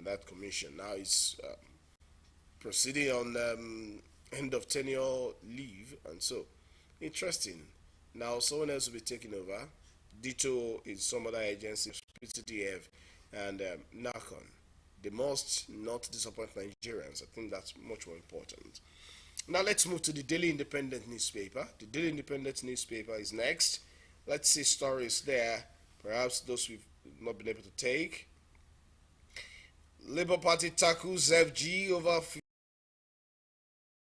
in that commission. Now it's proceeding on end of tenure leave, and so interesting. Now someone else will be taking over. Ditto in some other agencies, PTTF and NACON. They must not disappoint Nigerians. I think that's much more important. Now let's move to the Daily Independent newspaper. The Daily Independent newspaper is next. Let's see stories there. Perhaps those we've not been able to take. Labour Party tackles FG over 50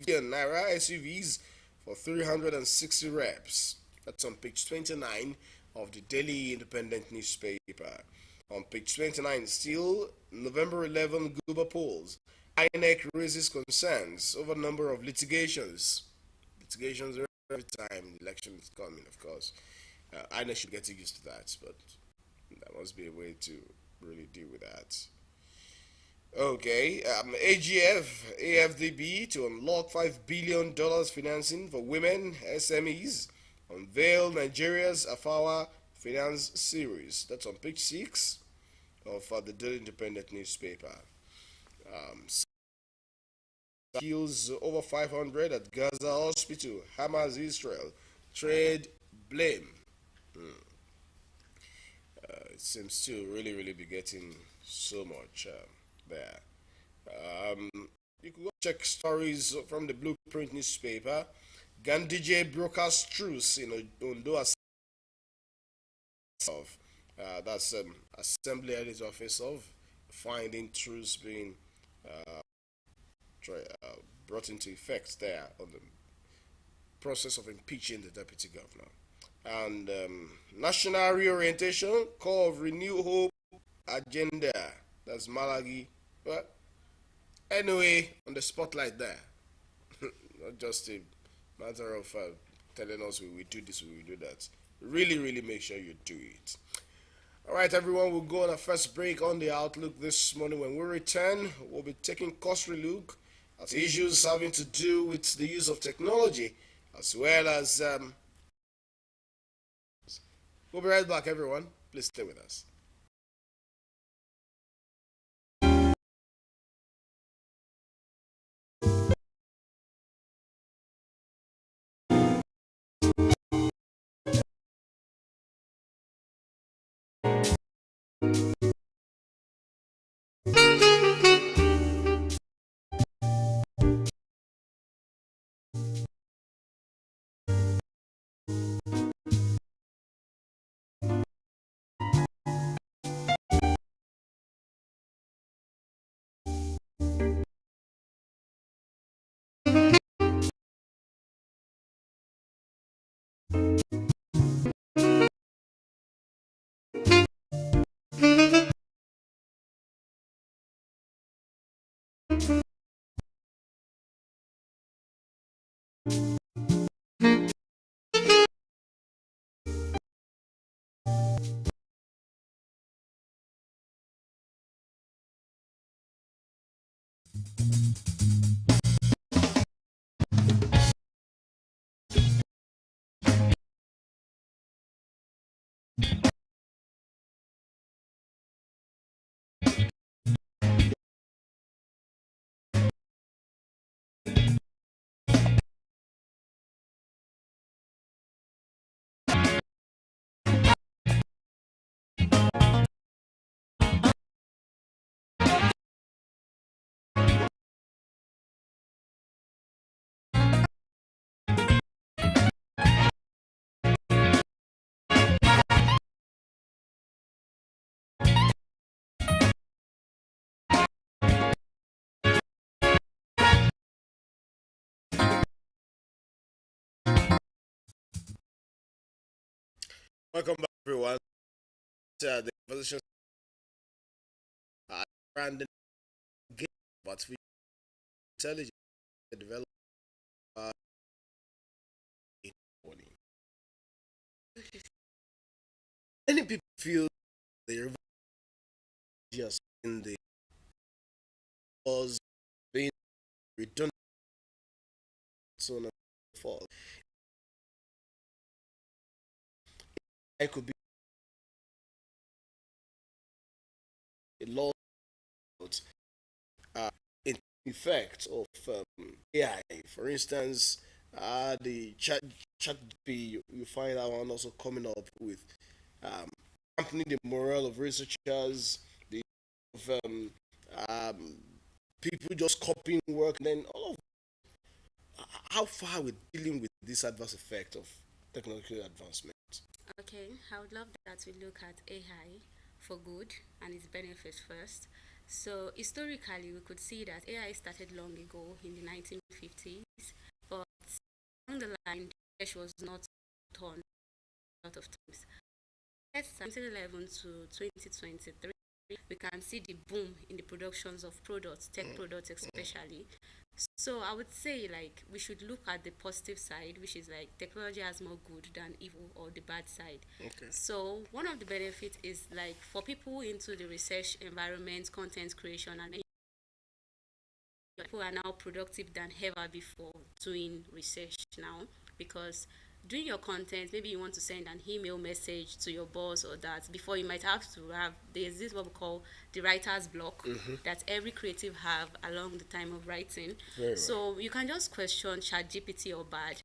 naira SUVs for 360 reps. That's on page 29 of the Daily Independent newspaper. On page 29, still November 11 Guba polls. INEC raises concerns over number of litigations. Litigations every time the election is coming, of course. INEC should get used to that, but that must be a way to really deal with that. Okay, AGF, AFDB to unlock $5 billion financing for women SMEs. Unveil Nigeria's Afawa Finance Series. That's on page 6 of the Daily Independent newspaper. Kills over 500 at Gaza Hospital. Hamas Israel. Trade blame. It seems to really be getting so much there. You could go check stories from the Blueprint newspaper. Gandhi broadcast truce in Ondo of that's assembly editor office of finding truce being brought into effect there on the process of impeaching the deputy governor. And national reorientation, call of renew hope agenda. That's Malagi. But anyway, on the spotlight there, not just a matter of telling us we will do this, we will do that. Really make sure you do it. All right, everyone, we'll go on a first break on the outlook this morning. When we return, we'll be taking costly look at issues having to do with the use of technology, as well as we'll be right back, everyone. Please stay with us. Welcome back, everyone. The conversation random game, but we intelligence develop uh, many people feel they're just in the was being redundant, so on and so forth. It could be a law effect of AI. For instance, the chat you find that one also coming up with um, dampening the morale of researchers, the of um, people just copying work, and then all of how far we're dealing with this adverse effect of technological advancement. Okay, I would love that we look at AI for good and its benefits first. So historically, we could see that AI started long ago in the 1950s, but along the line, the research was not done a lot of times. Let's 2011 to 2023, we can see the boom in the productions of products, tech products especially. So I would say like we should look at the positive side, which is like technology has more good than evil, or the bad side. Okay. So one of the benefits is like for people into the research environment, content creation, and people are now productive than ever before doing research now, because doing your content, maybe you want to send an email message to your boss or that, before you might have to have, there's this what we call the writer's block that every creative have along the time of writing. Very well. So you can just question ChatGPT or Bard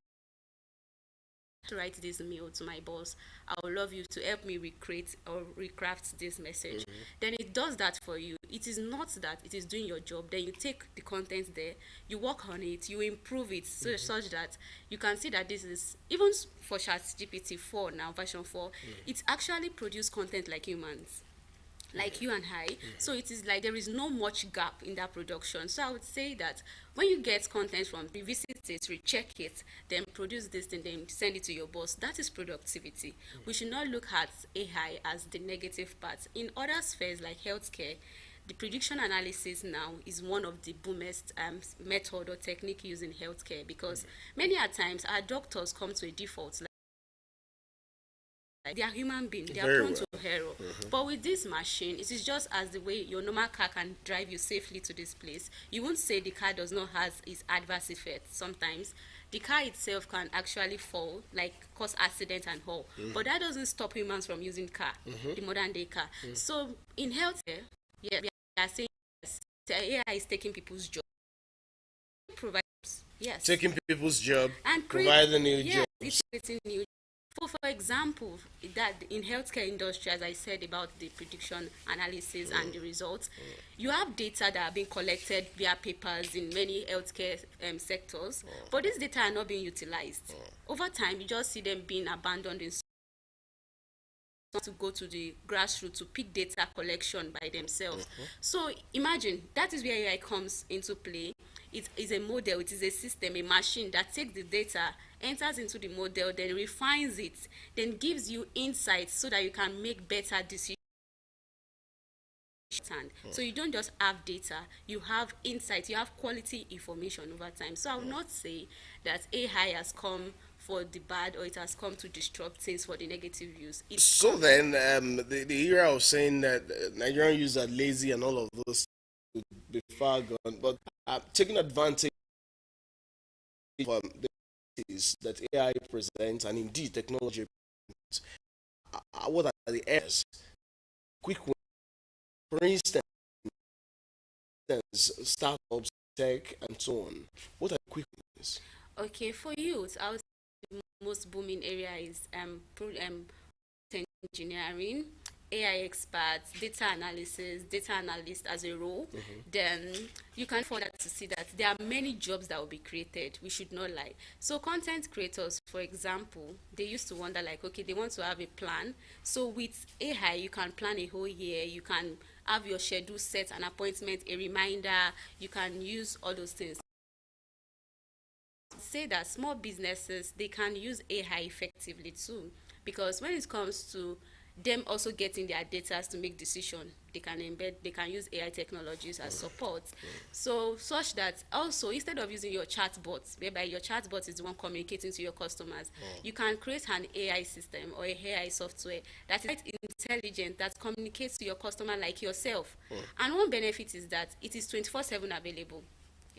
to write this mail to my boss. I would love you to help me recreate or recraft this message. Then it does that for you. It is not that it is doing your job. Then you take the content there, you work on it, you improve it such that you can see that this is, even for ChatGPT 4 now, version 4, it actually produce content like humans, like you and I. So it is like there is no much gap in that production. So I would say that when you get content from, revisit it, recheck it, then produce this thing, then send it to your boss. That is productivity. We should not look at AI as the negative part. In other spheres like healthcare, the prediction analysis now is one of the boomest method or technique used in healthcare, because many a times our doctors come to a default. They are human beings, they are Very prone well. to error. But with this machine, it is just as the way your normal car can drive you safely to this place. You won't say the car does not have its adverse effects. Sometimes the car itself can actually fall, like cause accident and all. But that doesn't stop humans from using car, the modern day car. So in healthcare, yeah, we are saying yes, the AI is taking people's jobs. Provides, yes. Taking people's job, And providing new yes, jobs. it's creating new. For example, that in healthcare industry, as I said about the prediction analysis and the results, you have data that are being collected via papers in many healthcare sectors, but these data are not being utilized. Over time, you just see them being abandoned in, to go to the grassroots to pick data collection by themselves. So imagine that is where AI comes into play. It is a model, it is a system, a machine that takes the data, enters into the model, then refines it, then gives you insights so that you can make better decisions. So you don't just have data, you have insight, you have quality information over time. So I would not say that AI has come for the bad, or it has come to disrupt things for the negative use. So then, the era of saying that Nigerian youths are lazy and all of those would be far gone, but taking advantage of the opportunities that AI presents, and indeed technology presents, what are the areas? Quick win. For instance, startups, tech, and so on. What are quick wins? Okay, for youth, I would say the most booming area is engineering, AI experts, data analysis, data analyst as a role. Then you can further to see that there are many jobs that will be created. We should not lie. So content creators, for example, they used to wonder like, okay, they want to have a plan. So with AI, you can plan a whole year. You can have your schedule set, an appointment, a reminder. You can use all those things. Say that small businesses, they can use AI effectively too, because when it comes to them also getting their data to make decision, they can use AI technologies as support. So such that also, instead of using your chatbot, whereby your chatbot is the one communicating to your customers, you can create an AI system or a AI software that is quite intelligent, that communicates to your customer like yourself. And one benefit is that it is 24/7 available.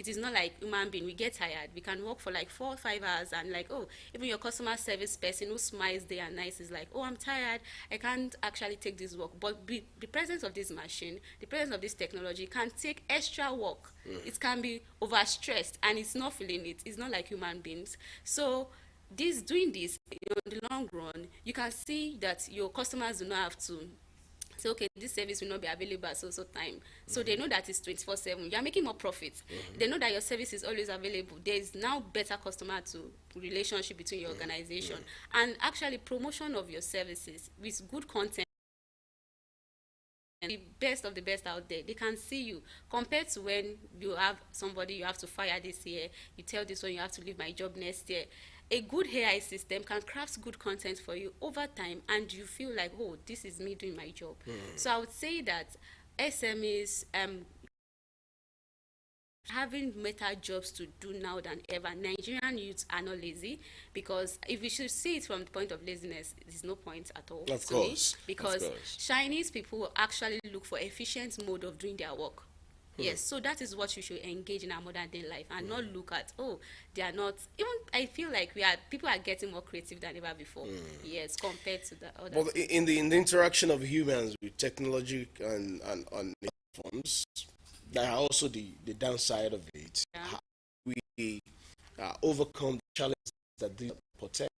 It is not like human being. We get tired. We can work for like 4 or 5 hours and like, oh, even your customer service person who smiles day and night is like, oh, I'm tired. I can't actually take this work. But the presence of this machine, the presence of this technology can take extra work. It can be overstressed and it's not feeling it. It's not like human beings. So doing this, in the long run, you can see that your customers do not have to say, okay, this service will not be available at so time. So they know that it's 24/7. You are making more profit. They know that your service is always available. There is now better customer to relationship between your organization, and actually promotion of your services with good content. The best of the best out there, they can see you, compared to when you have somebody you have to fire this year, you tell this one you have to leave my job next year. A good AI system can craft good content for you over time, and you feel like, oh, this is me doing my job. So I would say that SMEs having better jobs to do now than ever. Nigerian youths are not lazy, because if we should see it from the point of laziness, there's no point at all. Of course. Because of course. Chinese people actually look for efficient mode of doing their work. Yes, so that is what you should engage in our modern day life, and not look at, oh, they are not. Even I feel like people are getting more creative than ever before. Yes, compared to the other. Well, in the interaction of humans with technology and on platforms, there are also the downside of it. Yeah. How we overcome the challenges that they portend.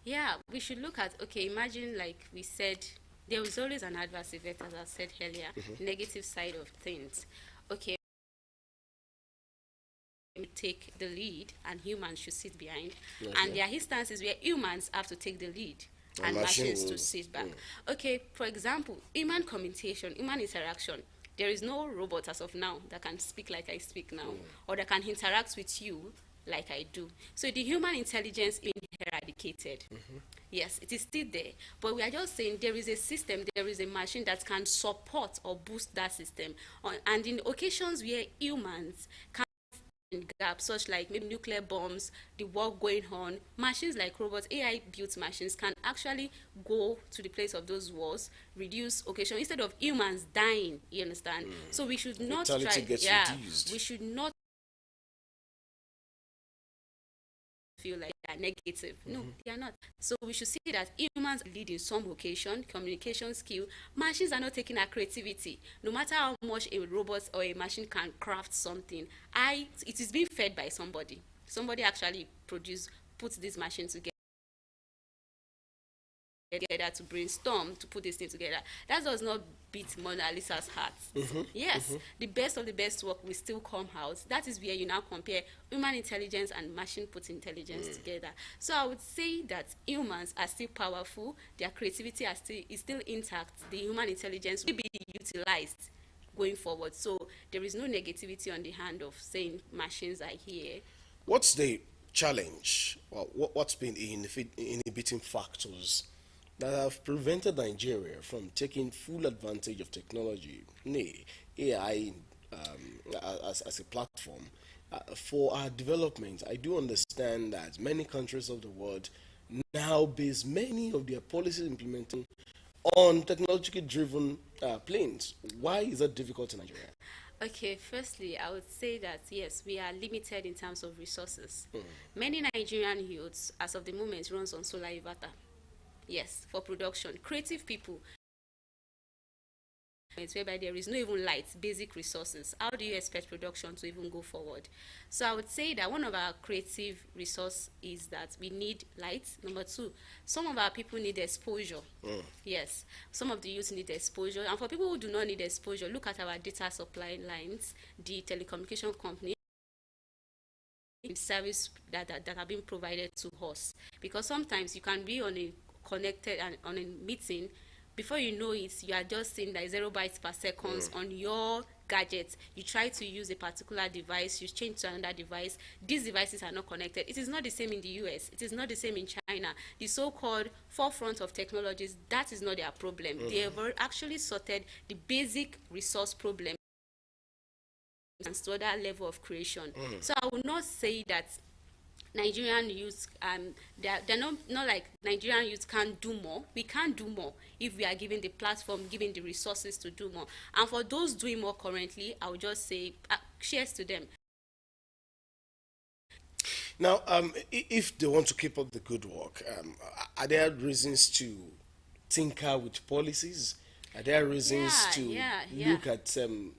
Yeah, we should look at, okay, imagine like we said, there is always an adverse effect, as I said earlier, negative side of things. Okay, we take the lead and humans should sit behind. And there are instances where humans have to take the lead and machines to sit back. Okay, for example, human communication, human interaction. There is no robot as of now that can speak like I speak now, or that can interact with you like I do. So the human intelligence is eradicated. Yes, it is still there, but we are just saying there is a system, there is a machine that can support or boost that system. And in occasions where humans can gaps, such like maybe nuclear bombs, the war going on, machines like robots, AI built machines can actually go to the place of those wars, reduce occasion, instead of humans dying, you understand? So we should not Fatality try, gets reduced. we should not feel like they are negative. No, they are not. So we should see that humans lead in some occasion, communication skill. Machines are not taking our creativity. No matter how much a robot or a machine can craft something, it is being fed by somebody. Somebody actually puts this machine together to brainstorm to put this thing together. That does not beat Mona Lisa's heart. Yes, the best of the best work will still come out. That is where you now compare human intelligence and machine put intelligence together. So I would say that humans are still powerful, their creativity is still intact, the human intelligence will be utilized going forward. So there is no negativity on the hand of saying machines are here. What's the challenge? Well, what's been the inhibiting factors that have prevented Nigeria from taking full advantage of technology, AI, as a platform for our development? I do understand that many countries of the world now base many of their policies implementing on technologically driven planes. Why is that difficult in Nigeria? Okay, firstly, I would say that yes, we are limited in terms of resources. Many Nigerian youths, as of the moment, runs on solar inverter. Yes, for production. Creative people, whereby there is no even light, basic resources. How do you expect production to even go forward? So I would say that one of our creative resource is that we need light. Number two, some of our people need exposure. Yes, some of the youth need exposure. And for people who do not need exposure, look at our data supply lines, the telecommunication company service that are being provided to us. Because sometimes you can be on a connected and on a meeting, before you know it, you are just seeing like 0 bytes per second on your gadget. You try to use a particular device, you change to another device. These devices are not connected. It is not the same in the US. It is not the same in China. The so-called forefront of technologies, that is not their problem. They have actually sorted the basic resource problem and to other level of creation. So I will not say that Nigerian youth, they're not like Nigerian youth can't do more. We can do more if we are given the platform, given the resources to do more. And for those doing more currently, I would just say cheers to them. Now, if they want to keep up the good work, are there reasons to tinker with policies? Are there reasons Yeah, to yeah. look at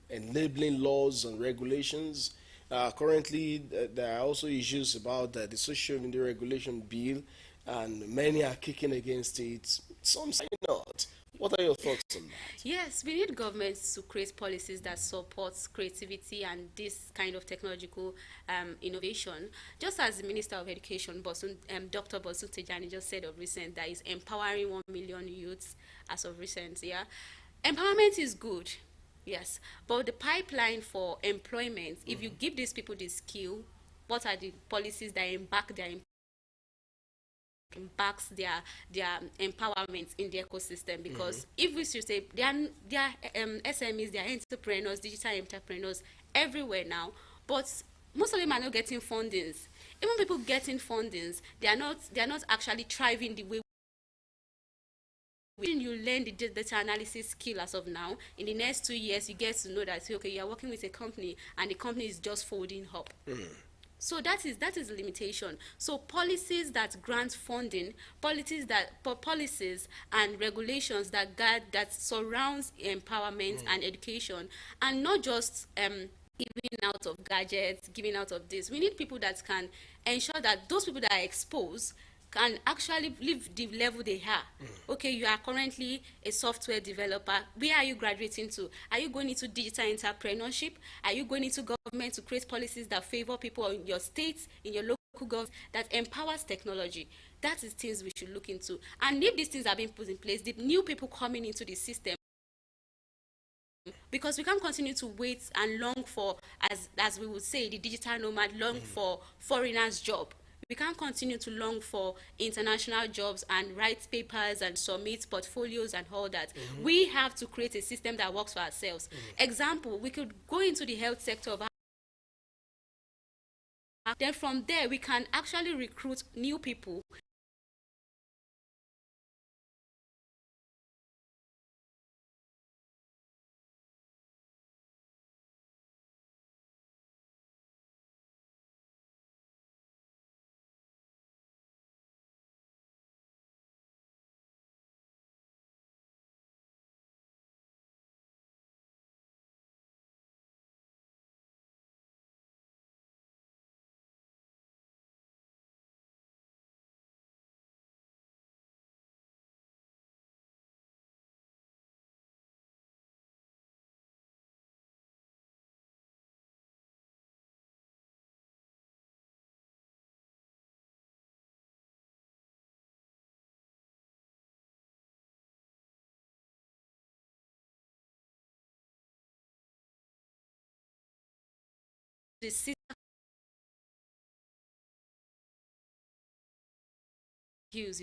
enabling laws and regulations? Currently, there are also issues about the social media regulation bill, and many are kicking against it. Some say not. What are your thoughts on that? Yes, we need governments to create policies that supports creativity and this kind of technological innovation. Just as the Minister of Education, Dr. Bosun Tejani, just said of recent that is empowering 1 million youths as of recent. Yeah, empowerment is good, yes, but the pipeline for employment, if you give these people the skill, what are the policies that backs their empowerment in the ecosystem? Because if we should say they are SMEs, they are entrepreneurs, digital entrepreneurs everywhere now, but most of them are not getting fundings. Even people getting fundings, they are not actually thriving the way when you learn the data analysis skill as of now. In the next 2 years, you get to know that, okay, you're working with a company and the company is just folding up. So that is a limitation. So policies that grant funding, policies and regulations that guide, that surrounds empowerment and education, and not just giving out of gadgets, giving out of this. We need people that can ensure that those people that are exposed can actually live the level they are. Okay, you are currently a software developer. Where are you graduating to? Are you going into digital entrepreneurship? Are you going into government to create policies that favor people in your state, in your local government, that empowers technology? That is things we should look into. And if these things are being put in place, the new people coming into the system, because we can't continue to wait and long for, as we would say, the digital nomad long for foreigners' job. We can't continue to long for international jobs and write papers and submit portfolios and all that. We have to create a system that works for ourselves. Example, we could go into the health sector of, then from there we can actually recruit new people. The system use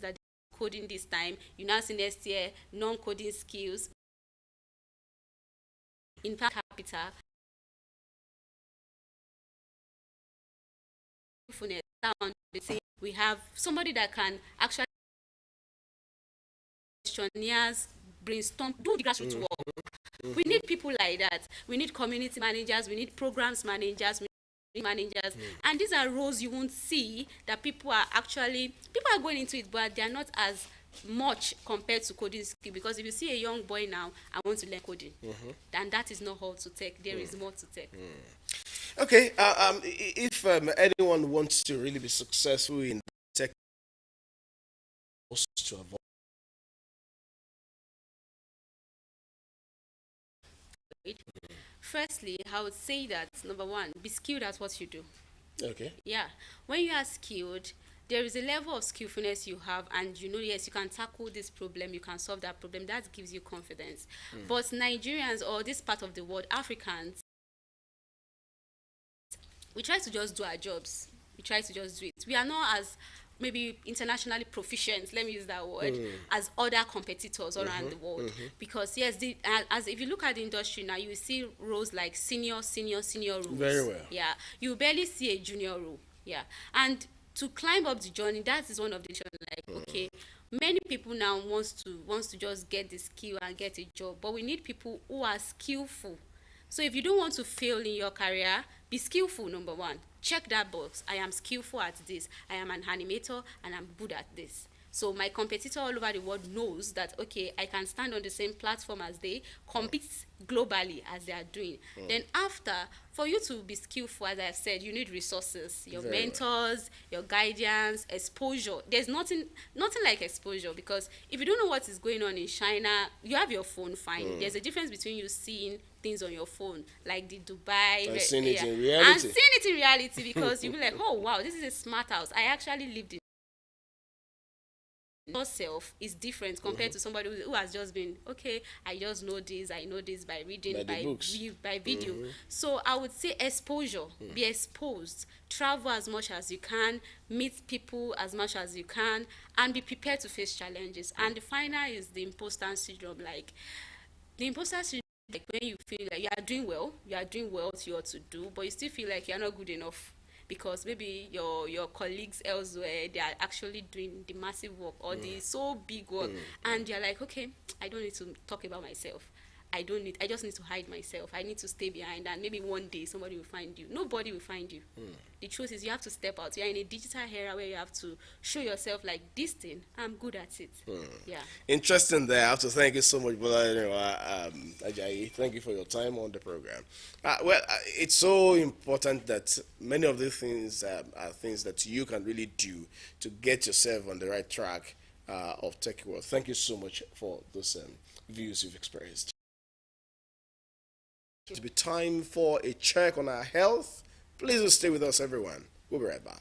that coding this time. You now see next year non-coding skills in capital. We have somebody that can actually questionnaires, brainstorm, do the grassroots work. We need people like that. We need community managers, we need programs managers, we need managers. And these are roles you won't see that people are going into it, but they are not as much compared to coding skill, because if you see a young boy now, I want to learn coding, and that is not all to tech. There is more to tech. Okay, if anyone wants to really be successful in tech, to avoid. Firstly, I would say that number one, be skilled at what you do. Okay. Yeah, when you are skilled, there is a level of skillfulness you have, and you know, yes, you can tackle this problem, you can solve that problem. That gives you confidence. But Nigerians, or this part of the world, Africans, we try to just do our jobs. We try to just do it. We are not as maybe internationally proficient, let me use that word, as other competitors around the world. Because yes, as if you look at the industry now, you see roles like senior roles. Very well. Yeah, you barely see a junior role. Yeah, and to climb up the journey, that is one of the like, okay, many people now wants to just get the skill and get a job, but we need people who are skillful. So if you don't want to fail in your career, be skillful, number one. Check that box. I am skillful at this. I am an animator and I'm good at this. So my competitor all over the world knows that, okay, I can stand on the same platform as they, compete globally as they are doing. Then after, for you to be skillful, as I said, you need resources, your Very well. mentors, your guidance, exposure. There's nothing like exposure, because if you don't know what is going on in China, you have your phone, fine. There's a difference between you seeing things on your phone, like the Dubai, And seeing it in and reality. seeing it in reality, because you'll be like, oh wow, this is a smart house. I actually lived in yourself is different compared to somebody who has just been, okay, I just know this, I know this by reading, By the books. by video. So I would say exposure, be exposed, travel as much as you can, meet people as much as you can, and be prepared to face challenges. And the final is the imposter syndrome. Like the imposter syndrome, like when you feel like you are doing well to your to do, but you still feel like you're not good enough, because maybe your colleagues elsewhere, they are actually doing the massive work or the so big work, and you're like, okay, I don't need to talk about myself. I just need to hide myself. I need to stay behind, and maybe one day somebody will find you. Nobody will find you. The truth is, you have to step out. You're in a digital era where you have to show yourself, like, this thing, I'm good at it. Yeah. Interesting there. I have to thank you so much, brother. Ajayi. Thank you for your time on the program. It's so important that many of these things are things that you can really do to get yourself on the right track of tech world. Thank you so much for those views you've expressed. It's be time for a check on our health. Please do stay with us, everyone. We'll be right back.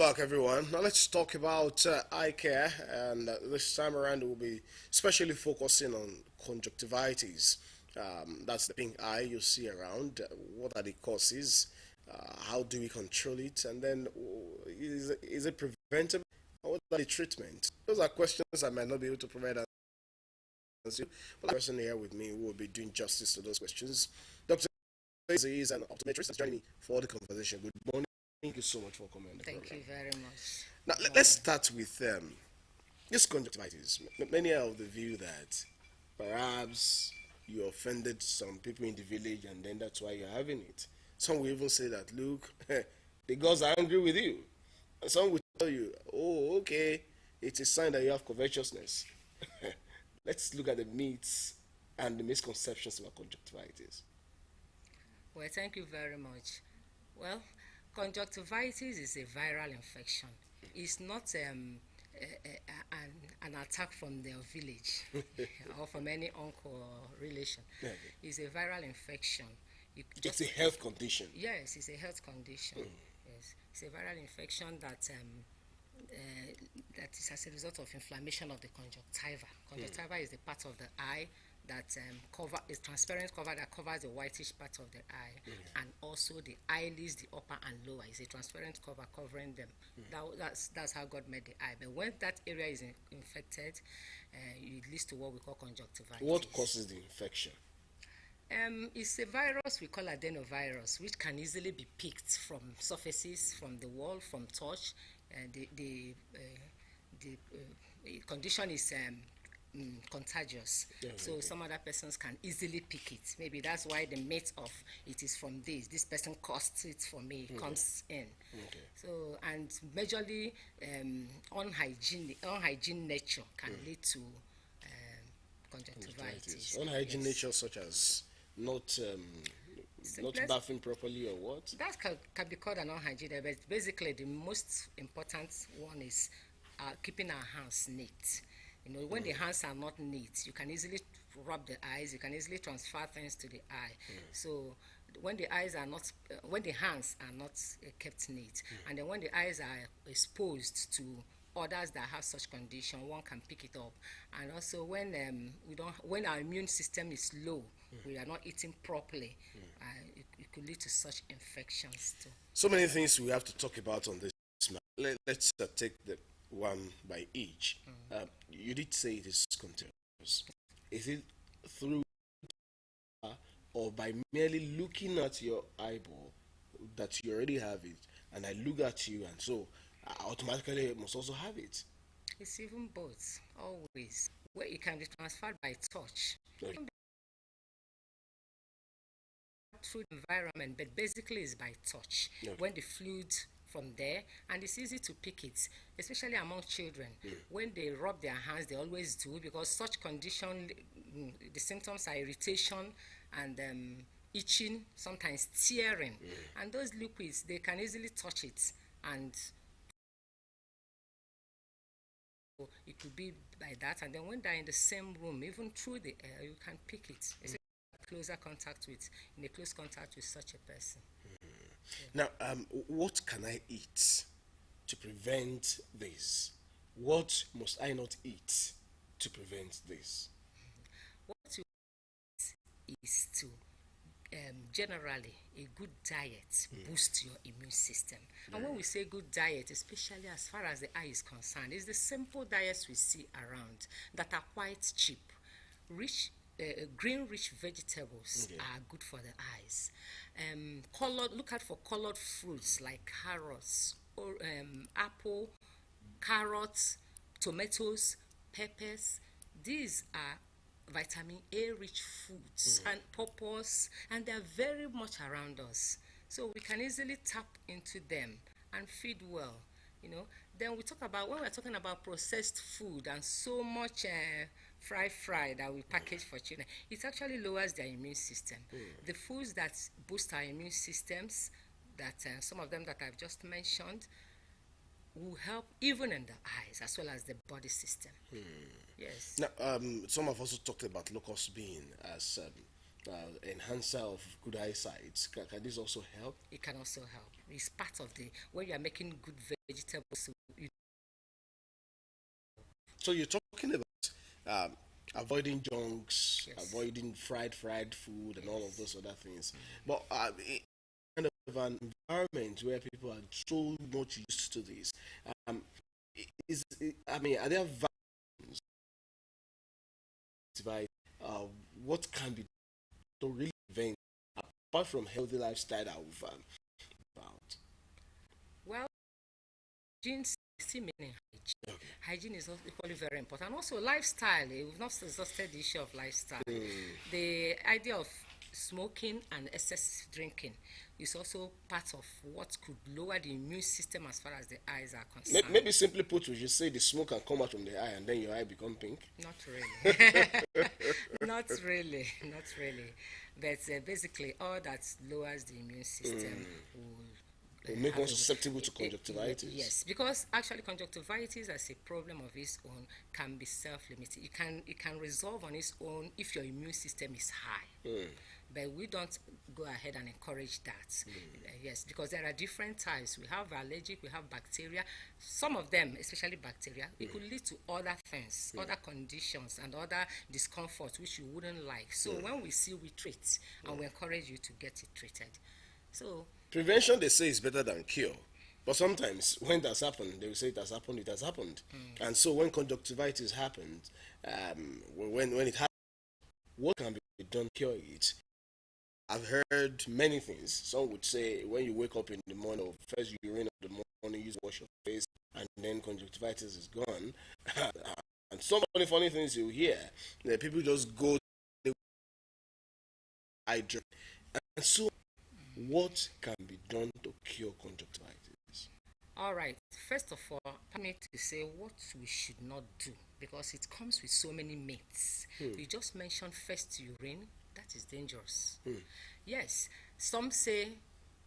back, everyone. Now let's talk about eye care, and this time around we'll be especially focusing on conjunctivitis. That's the pink eye you see around. What are the causes? How do we control it? And then, is it preventable? What are the treatment? Those are questions I might not be able to provide answers to, but the person here with me will be doing justice to those questions. Dr. is an optometrist that's joining me for the conversation. Good morning. Thank you so much for coming on the Thank program. you very much. Now, let's start with this conjunctivitis. Many are of the view that perhaps you offended some people in the village and then that's why you're having it. Some will even say that, look, the gods are angry with you. And some will tell you, oh, okay, it's a sign that you have covetousness. Let's look at the myths and the misconceptions about conjunctivitis. Well, thank you very much. Well, conjunctivitis is a viral infection. It's not an attack from their village or from any uncle or relation. Okay. It's a viral infection. It's a health condition. Yes, it's a health condition. Yes, it's a viral infection that that is as a result of inflammation of the conjunctiva. Conjunctiva is the part of the eye that is transparent cover that covers the whitish part of the eye, and also the eyelids, the upper and lower, is a transparent cover covering them. That's how God made the eye. But when that area is infected, it leads to what we call conjunctivitis. What causes the infection? It's a virus we call adenovirus, which can easily be picked from surfaces, from the wall, from touch. The condition is contagious, so some other persons can easily pick it. Maybe that's why the myth of it is from this person caused it for me comes in. So, and majorly unhygiene nature can lead to conjunctivitis. Unhygiene nature, such as not bathing properly or what? That can be called an unhygiene, but basically the most important one is keeping our hands neat. You know, when the hands are not neat, you can easily rub the eyes, you can easily transfer things to the eye. So when the eyes are not, when the hands are not kept neat, and then when the eyes are exposed to others that have such condition, one can pick it up. And also when when our immune system is low, we are not eating properly, it could lead to such infections too. So many things we have to talk about on this. Let's take the one by each. You did say it is contagious. Is it through or by merely looking at your eyeball that you already have it, and I look at you and so I automatically must also have it? It's even both, always. Where it can be transferred by touch. Okay. Through the environment, but basically it's by touch. Okay. When the fluid from there, and it's easy to pick it, especially among children. When they rub their hands, they always do, because such condition, the symptoms are irritation and itching, sometimes tearing, and those liquids, they can easily touch it, and it could be by that. And then when they're in the same room, even through the air, you can pick it. It's closer contact with, in a close contact with such a person. Now, what can I eat to prevent this? What must I not eat to prevent this? What you eat is to generally a good diet boosts your immune system. And when we say good diet, especially as far as the eye is concerned, it's the simple diets we see around that are quite cheap. Green rich vegetables are good for the eyes. Look out for colored fruits like carrots, or apple, carrots, tomatoes, peppers. These are vitamin A rich foods and purpose, and they're very much around us. So we can easily tap into them and feed well. You know, then we talk about, when we're talking about processed food and so much fry that we package for children, it actually lowers their immune system. The foods that boost our immune systems, that some of them that I've just mentioned, will help even in the eyes as well as the body system. Yes. Now, some have also talked about locust bean as enhancer of good eyesight. Can this also help? It can also help. It's part of the when you are making good vegetables. So So you're talking about avoiding junks, yes. avoiding fried food, and all of those other things. But kind of an environment where people are so much used to this, um, I mean, are there values? What can be done to really prevent, apart from healthy lifestyle that we've about? Well, genes see meaning hygiene. Okay. Hygiene is also equally very important. And also lifestyle. We've not exhausted the issue of lifestyle. The idea of smoking and excessive drinking is also part of what could lower the immune system as far as the eyes are concerned. Maybe simply put, we should say the smoke can come out from the eye and then your eye become pink. Not really. Not really. Not really. But basically, all that lowers the immune system will Will make have one a- susceptible to conjunctivitis. Yes, because actually conjunctivitis as a problem of its own can be self-limiting. It can resolve on its own if your immune system is high. But we don't go ahead and encourage that. Yes, because there are different types. We have allergic, we have bacteria. Some of them, especially bacteria, it could lead to other things, other conditions, and other discomforts which you wouldn't like. So when we see, we treat, and we encourage you to get it treated. So Prevention, they say, is better than cure. But sometimes when that's happened, they will say it has happened, it has happened. And so when conjunctivitis happens, when it happens, what can be done to cure it? I've heard many things. Some would say when you wake up in the morning, or first you urinate in the morning, you wash your face, and then conjunctivitis is gone. And so many funny things you hear. People just go to the eye drop. And so what can be done to cure conjunctivitis? all right, first of all, I need to say what we should not do because it comes with so many myths. You just mentioned first urine, that is dangerous. Yes, some say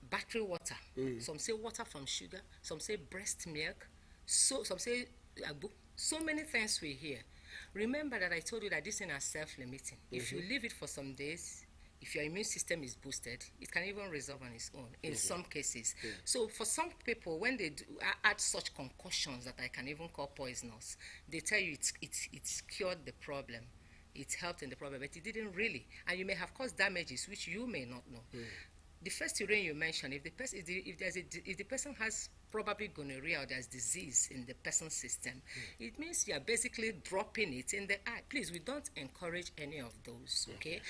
battery water, some say water from sugar, some say breast milk, so some say agbo. So many things we hear. Remember that I told you that this thing is self-limiting. If you leave it for some days, if your immune system is boosted, it can even resolve on its own in some cases. So for some people, when they add such concoctions that I can even call poisonous, they tell you it's cured the problem. It helped in the problem, but it didn't really. And you may have caused damages which you may not know. The first urine you mentioned, if the person has probably gonorrhea or there's disease in the person's system, it means you are basically dropping it in the eye. Please, we don't encourage any of those, okay?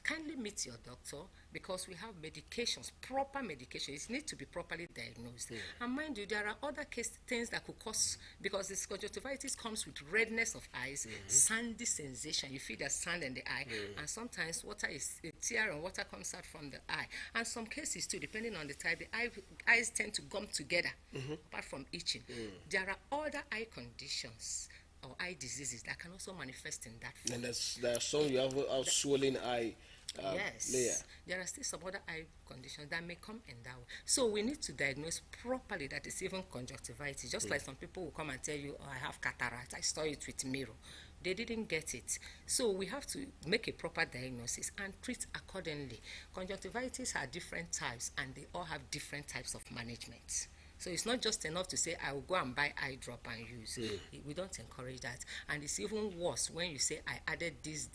Kindly meet your doctor because we have medications, proper medication. It needs to be properly diagnosed. And mind you, there are other things that could cause, because this conjunctivitis comes with redness of eyes, sandy sensation. You feel the sand in the eye, and sometimes water is a tear and water comes out from the eye. And some cases too, depending on the type, the eyes tend to gum together. Apart from itching, there are other eye conditions or eye diseases that can also manifest in that form. And there are some you have a swollen eye Yes, layer. there are still some other eye conditions that may come in that way. So we need to diagnose properly that it's even conjunctivitis. Just like some people will come and tell you, oh, I have cataract, I saw it with mirror. They didn't get it. So we have to make a proper diagnosis and treat accordingly. Conjunctivitis are different types and they all have different types of management. So it's not just enough to say, I will go and buy eye drop and use. We don't encourage that. And it's even worse when you say, I added this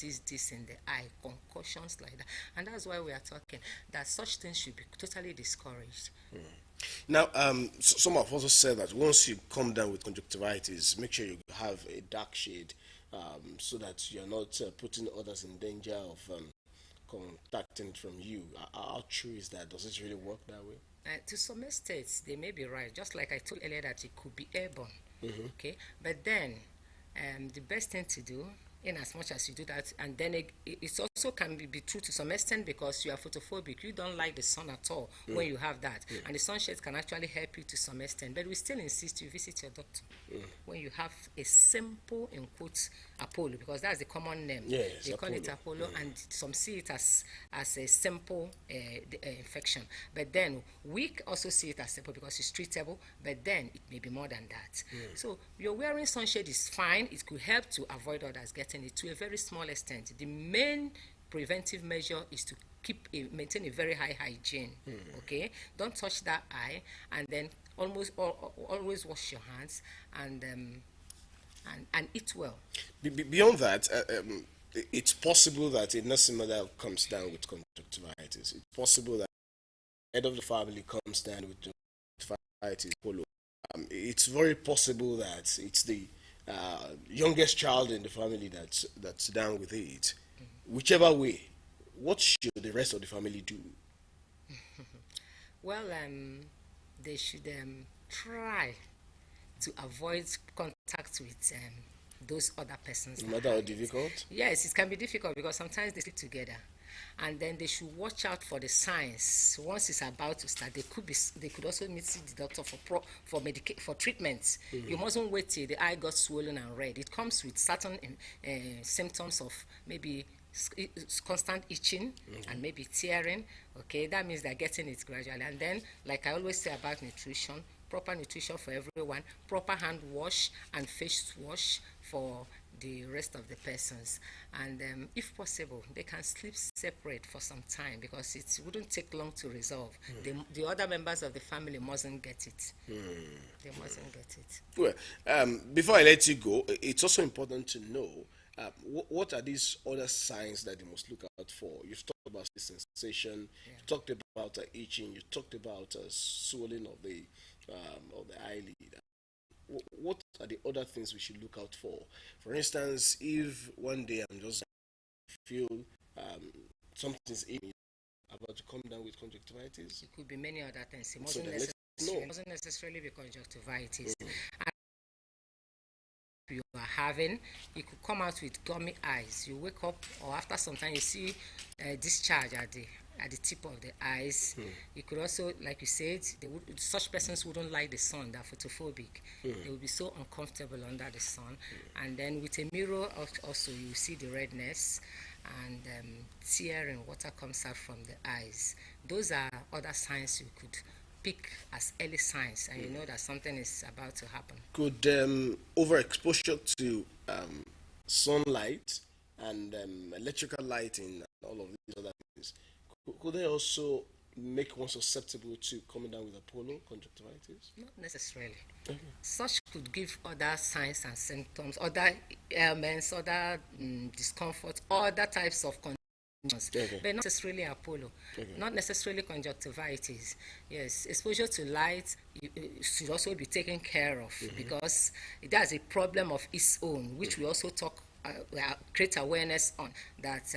in the eye, concoctions like that. And that's why we are talking that such things should be totally discouraged. Now, some have also said that once you come down with conjunctivitis, make sure you have a dark shade so that you're not putting others in danger of contacting from you. How true is that? Does it really work that way? To some extent, they may be right. Just like I told earlier that it could be airborne. Okay, but then the best thing to do, in as much as you do that, and then it also can be true to some extent because you are photophobic. You don't like the sun at all when you have that, and the sunshades can actually help you to some extent. But we still insist you visit your doctor when you have a simple, in quotes, Apollo, because that's the common name. Yes, they call it Apollo. Apollo, and some see it as a simple infection. But then we also see it as simple because it's treatable. But then it may be more than that. So your wearing sunshade is fine. It could help to avoid others getting it to a very small extent. The main preventive measure is to maintain a very high hygiene. Okay, don't touch that eye, and then always wash your hands, and eat well. Beyond that, it's possible that a nursing mother comes down with conjunctivitis. It's possible that head of the family comes down with conjunctivitis, polo. It's very possible that it's the youngest child in the family that's down with it. Whichever way, what should the rest of the family do? Well, they should try to avoid contact with those other persons. No matter how difficult? Yes, it can be difficult because sometimes they sleep together, and then they should watch out for the signs. Once it's about to start, they could also meet the doctor for treatment. You mustn't wait till the eye got swollen and red. It comes with certain symptoms of maybe constant itching and maybe tearing. Okay, that means they're getting it gradually. And then, like I always say about nutrition, proper nutrition for everyone, proper hand wash and face wash for the rest of the persons. And if possible, they can sleep separate for some time because it wouldn't take long to resolve. The other members of the family mustn't get it. They mustn't get it. Well, before I let you go, it's also important to know what are these other signs that you must look out for. You've talked about the sensation, you talked about itching, you talked about swelling of the eyelid. What are the other things we should look out for? For instance, if one day I'm just feel something's in me, about to come down with conjunctivitis, It could be many other things. It so mustn't, then it mustn't necessarily be conjunctivitis. You are having, it could come out with gummy eyes. You wake up, or after some time, you see discharge at the tip of the eyes. It could also, like you said, such persons wouldn't like the sun. They're photophobic. They will be so uncomfortable under the sun. And then with a mirror, also you see the redness and tearing. Water comes out from the eyes. Those are other signs you could pick as early signs, and you know that something is about to happen. could overexposure to sunlight and electrical lighting and all of these other things, could they also make one susceptible to coming down with Apollo conjunctivitis? Not necessarily. Such could give other signs and symptoms, other ailments, other discomfort, other types of conditions, but not necessarily Apollo, not necessarily conjunctivitis. Yes, exposure to light should also be taken care of because it has a problem of its own, which we also create awareness on that.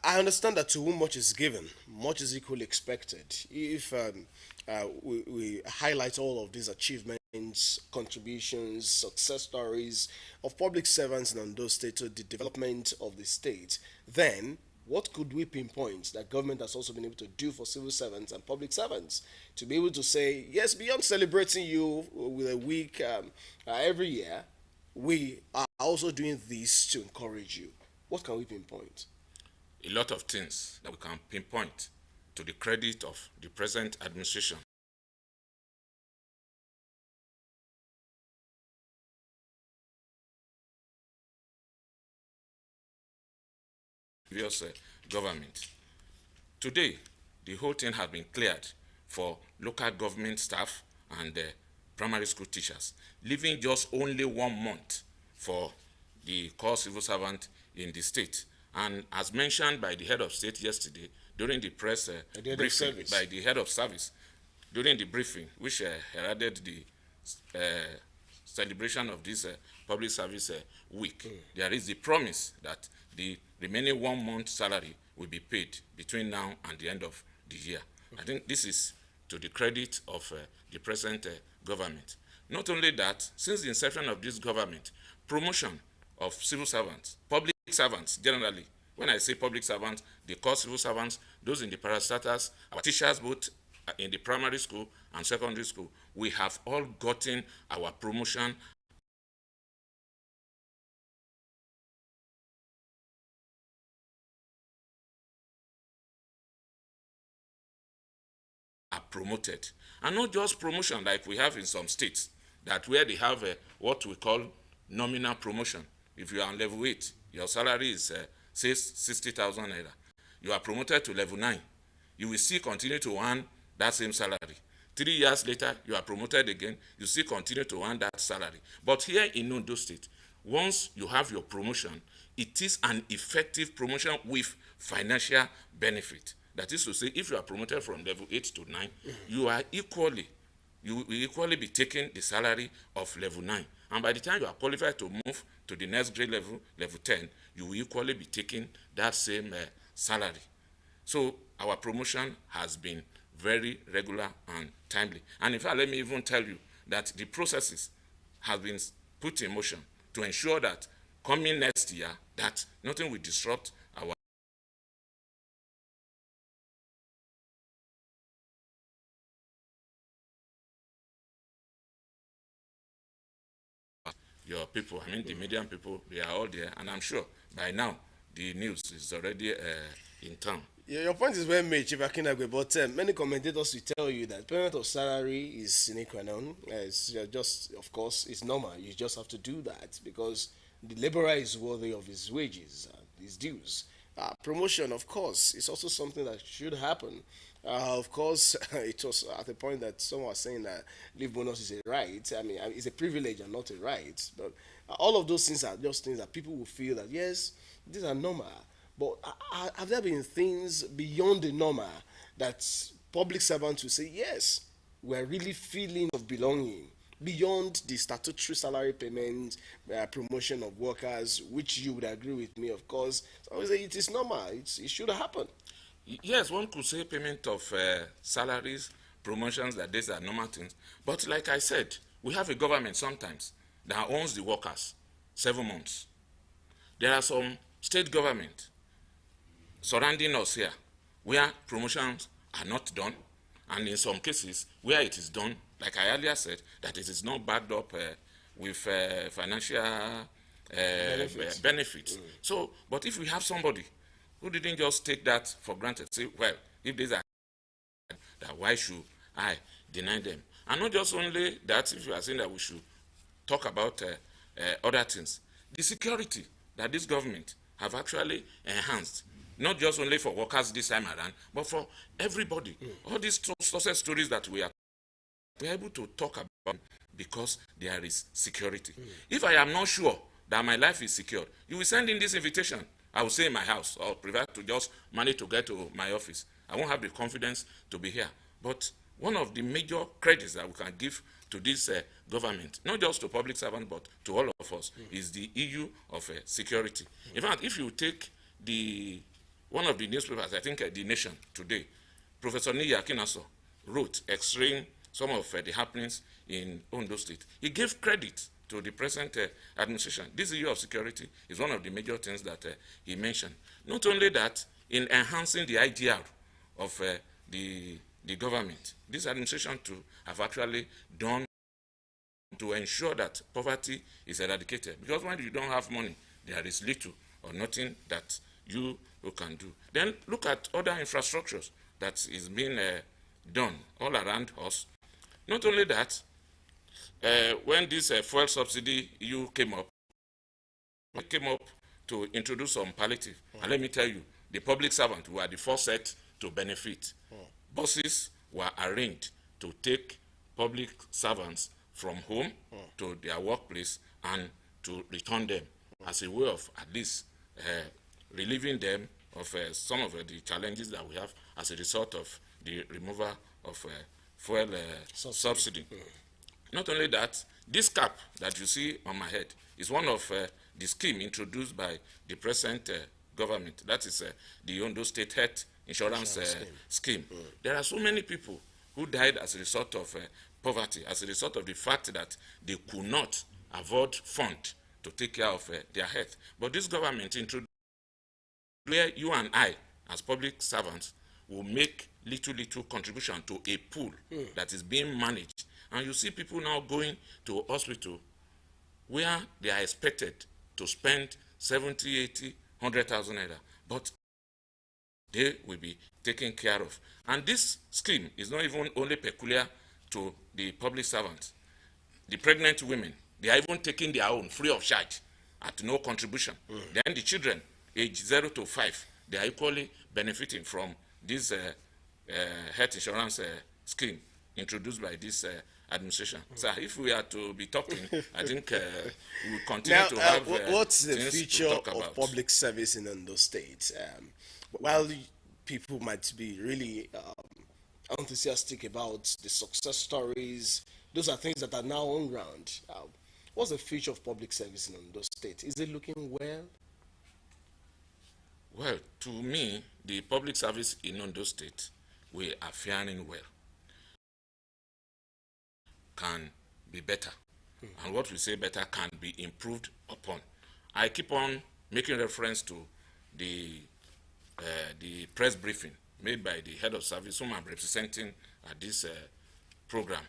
I understand that to whom much is given, much is equally expected. If we highlight all of these achievements, contributions, success stories of public servants in Ondo State to the development of the state, then what could we pinpoint that government has also been able to do for civil servants and public servants to be able to say, yes, beyond celebrating you with a week every year, we are also doing this to encourage you? What can we pinpoint? A lot of things that we can pinpoint to the credit of the present administration. Previous government. Today, the whole thing has been cleared for local government staff and primary school teachers, leaving just only 1 month for the core civil servant in the state. And as mentioned by the head of state yesterday during the press briefing, by the head of service, during the briefing, which heralded the celebration of this public service week, there is the promise that the remaining 1 month salary will be paid between now and the end of the year. I think this is to the credit of the present government. Not only that, since the inception of this government, promotion of civil servants, public servants generally, when I say public servants, the core civil servants, those in the parastatals, our teachers both in the primary school and secondary school, we have all gotten our promotion are promoted. And not just promotion like we have in some states, that where they have what we call nominal promotion. If you are on level 8, your salary is say 60,000 naira. You are promoted to level 9. You will still continue to earn that same salary. 3 years later, you are promoted again. You still continue to earn that salary. But here in Ondo State, once you have your promotion, it is an effective promotion with financial benefit. That is to say, if you are promoted from level 8 to 9, you will equally be taking the salary of level 9. And by the time you are qualified to move to the next grade level, level 10, you will equally be taking that same salary. So our promotion has been very regular and timely. And in fact, let me even tell you that the processes have been put in motion to ensure that coming next year, that nothing will disrupt our your people, I mean the median people, they are all there, and I'm sure by now the news is already in town. Yeah, your point is well made, Chief Akinagwe, but many commentators will tell you that payment of salary is sine qua non. It's just, of course, it's normal. You just have to do that because the laborer is worthy of his wages and his dues. Promotion, of course, is also something that should happen. Of course, it was at the point that someone was saying that leave bonus is a right. I mean, it's a privilege and not a right. But all of those things are just things that people will feel that, yes, these are normal. But have there been things beyond the normal that public servants will say, yes, we're really feeling of belonging beyond the statutory salary payment, promotion of workers, which you would agree with me, of course. So I would say it is normal. It should happen. Yes, one could say payment of salaries, promotions, that these are normal things. But like I said, we have a government sometimes that owns the workers 7 months. There are some state government surrounding us here where promotions are not done, and in some cases where it is done, like I earlier said, that it is not backed up with financial benefits. So, but if we have somebody who didn't just take that for granted, say, well, if these are that, why should I deny them? And not just only that, if you are saying that we should talk about other things, the security that this government have actually enhanced, not just only for workers this time around, but for everybody. All these success stories that we are able to talk about because there is security. If I am not sure that my life is secured, you will send in this invitation. I will stay in my house or prefer to just manage to get to my office. I won't have the confidence to be here. But one of the major credits that we can give to this government, not just to public servants, but to all of us, is the issue of security. In fact, if you take the one of the newspapers, I think The Nation today, Professor Niyi Akinaso wrote, x-raying some of the happenings in Ondo State. He gave credit to the present administration. This issue of security is one of the major things that he mentioned. Not only that, in enhancing the IDR of the government, this administration too have actually done to ensure that poverty is eradicated. Because when you don't have money, there is little or nothing that you can do. Then look at other infrastructures that is being done all around us. Not only that, when this fuel subsidy issue came up to introduce some palliative. And let me tell you, the public servants were the first set to benefit. Buses were arranged to take public servants from home to their workplace and to return them as a way of at least relieving them of some of the challenges that we have as a result of the removal of fuel subsidy. Not only that, this cap that you see on my head is one of the scheme introduced by the present government. That is the Ondo State Health Insurance scheme. There are so many people who died as a result of poverty, as a result of the fact that they could not afford funds to take care of their health. But this government introduced where you and I, as public servants, will make little contribution to a pool that is being managed. And you see people now going to hospital where they are expected to spend 70, 80, 100,000 naira, but they will be taken care of. And this scheme is not even only peculiar to the public servants. The pregnant women, they are even taking their own free of charge at no contribution. Then the children, age 0 to 5, they are equally benefiting from this health insurance scheme introduced by this administration. So if we are to be talking, I think we will continue Now, to have what's the things future to talk of about. public service in Ondo State? While people might be really enthusiastic about the success stories, those are things that are now on ground. What's the future of public service in Ondo State? Is it looking well? Well, to me, the public service in Ondo State, we are faring well. Can be better. And what we say better can be improved upon. I keep on making reference to the press briefing made by the head of service whom I'm representing at this program.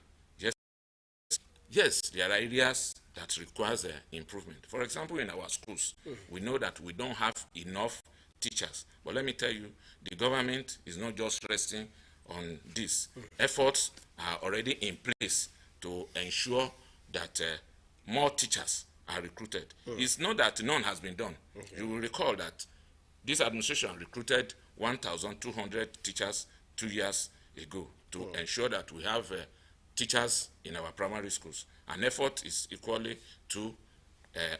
Yes, there are areas that requires improvement. For example, in our schools, we know that we don't have enough teachers. But let me tell you, the government is not just resting on this. Efforts are already in place to ensure that more teachers are recruited. It's not that none has been done. You will recall that this administration recruited 1,200 teachers 2 years ago to ensure that we have teachers in our primary schools. An effort is equally to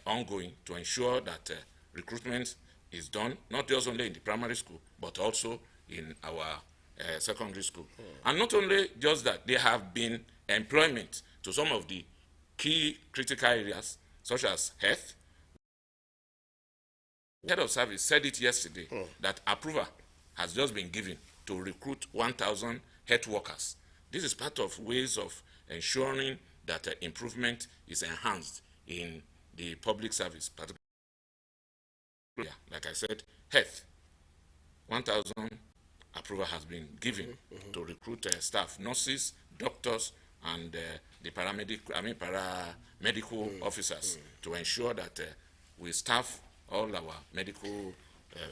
ongoing to ensure that recruitment is done, not just only in the primary school, but also in our secondary school. And not only just that, there have been employment to some of the key critical areas, such as health. The head of service said it yesterday that approval has just been given to recruit 1,000 health workers. This is part of ways of ensuring that improvement is enhanced in the public service, particularly, like I said, health. 1,000 approval has been given to recruit staff, nurses, doctors, and the paramedical officers to ensure that we staff all our medical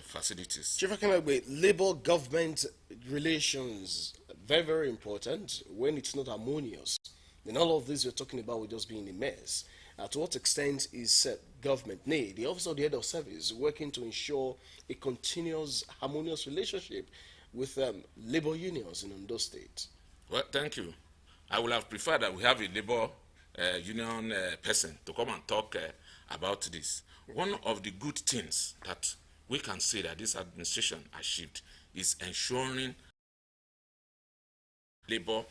facilities. Chief Akinagbe, labor-government relations, very, very important. When it's not harmonious, then all of this we're talking about will just be in a mess. To what extent is government, nay, the office of the head of service, working to ensure a continuous, harmonious relationship with labor unions in Ondo State? Well, thank you. I would have preferred that we have a labor union person to come and talk about this. One of the good things that we can say that this administration achieved is ensuring labor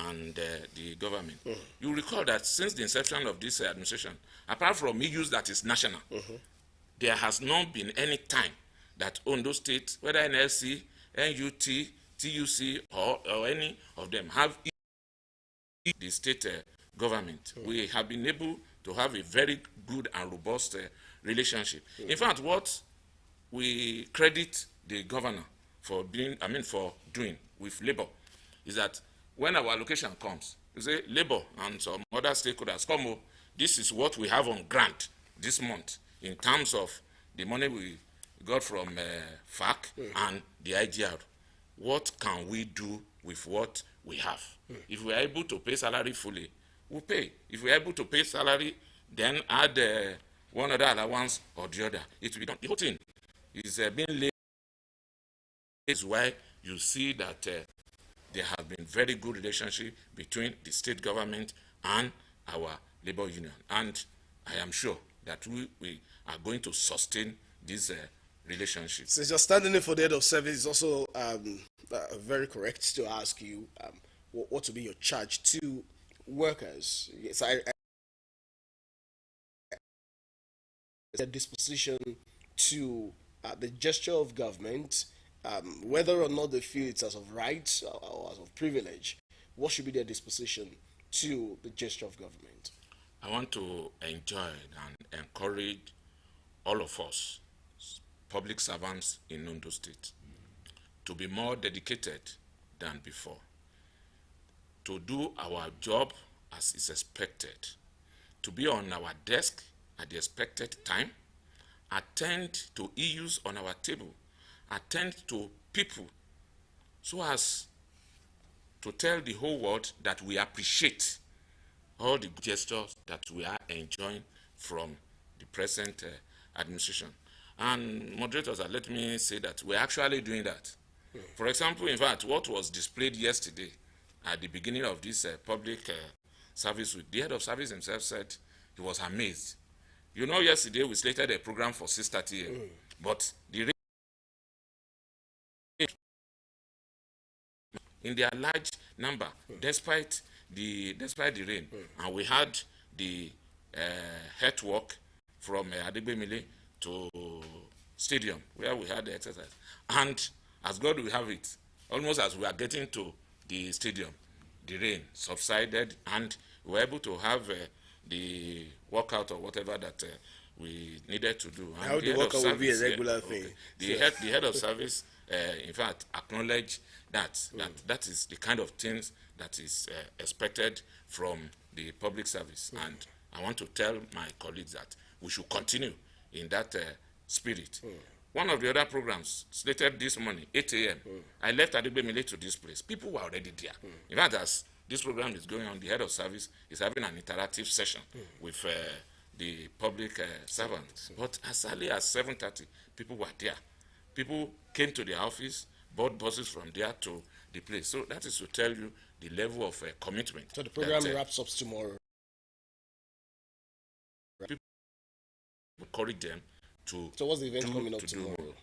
and the government. You recall that since the inception of this administration, apart from issues that is national, there has not been any time that Ondo State, whether NLC, NUT, TUC, or any of them, have the state government. We have been able to have a very good and robust relationship. In fact, what we credit the governor for doing with labor is that when our allocation comes, you say labor and some other stakeholders come, oh, this is what we have on grant this month in terms of the money we got from FAC and the IGR. What can we do with what we have? If we are able to pay salary fully, we'll pay. If we are able to pay salary, then add one other allowance or the other, it will be done. The whole thing is being laid. Is why you see that there have been very good relationship between the state government and our labor union. And I am sure that we are going to sustain this relationship. Since you're standing in for the head of service, it's also very correct to ask you what will be your charge to workers. Yes, a disposition to the gesture of government, whether or not they feel it's as of right or as of privilege. What should be their disposition to the gesture of government? I want to enjoy and encourage all of us, public servants in Ondo State, to be more dedicated than before, to do our job as is expected, to be on our desk at the expected time, attend to issues on our table, attend to people, so as to tell the whole world that we appreciate all the gestures that we are enjoying from the present administration. And moderators, let me say that we're actually doing that. For example, in fact, what was displayed yesterday at the beginning of this public service week, the head of service himself said he was amazed. You know, yesterday we slated a program for 6:30 a.m., but the in their large number, despite the rain, and we had the earthwork from Adegbemile to stadium where we had the exercise, and as God will have it, almost as we are getting to the stadium, the rain subsided, and we were able to have the workout or whatever that we needed to do. And how the workout will be a regular thing. The head of service, in fact, acknowledged that is the kind of things that is expected from the public service. And I want to tell my colleagues that we should continue in that spirit. One of the other programs slated this morning, 8 a.m., I left Adegbemile to this place. People were already there. In fact, as this program is going on, the head of service is having an interactive session with the public servants. But as early as 7:30, people were there. People came to the office, bought buses from there to the place. So that is to tell you the level of commitment. So the program wraps up tomorrow. People encourage them to. So what's the event coming up tomorrow?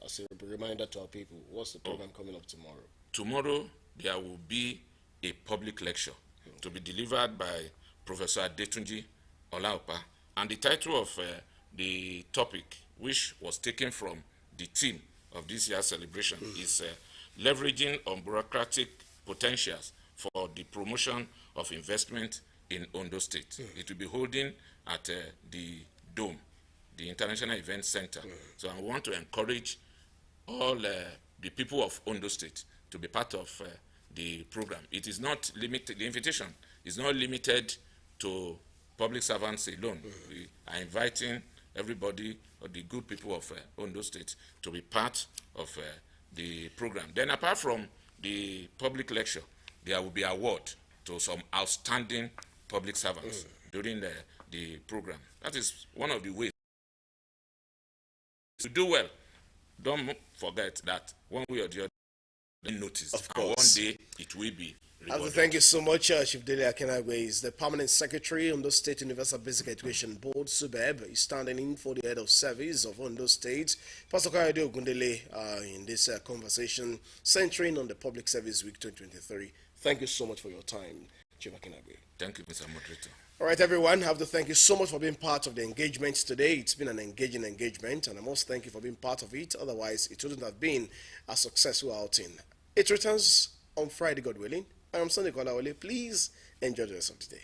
As a reminder to our people, what's the program coming up tomorrow? Tomorrow there will be a public lecture to be delivered by Professor Adetunji Olaopa, and the title of the topic, which was taken from the theme of this year's celebration, is leveraging on bureaucratic potentials for the promotion of investment in Ondo State. It will be holding at the Dome, the International Event Center. So I want to encourage all the people of Ondo State to be part of the program. It is not limited, the invitation is not limited to public servants alone. We are inviting everybody, or the good people of Ondo State, to be part of the program. Then apart from the public lecture, there will be award to some outstanding public servants during the program. That is one of the ways to do well. Don't forget that one way or the other, they notice, and one day it will be rewarded. Thank you so much, Chief Dele Akinagwe is the Permanent Secretary on the State Universal Basic Education Board, SUBEB. He's standing in for the head of service of Ondo State, Pastor Kayode Ogundele, in this conversation centering on the Public Service Week 2023. Thank you so much for your time. Chimakinagwe. Thank you, Mr. Moderator. All right, everyone, I have to thank you so much for being part of the engagement today. It's been an engaging engagement, and I must thank you for being part of it. Otherwise, it wouldn't have been a successful outing. It returns on Friday, God willing. I am Sunday Kolawole. Please enjoy the rest of the day.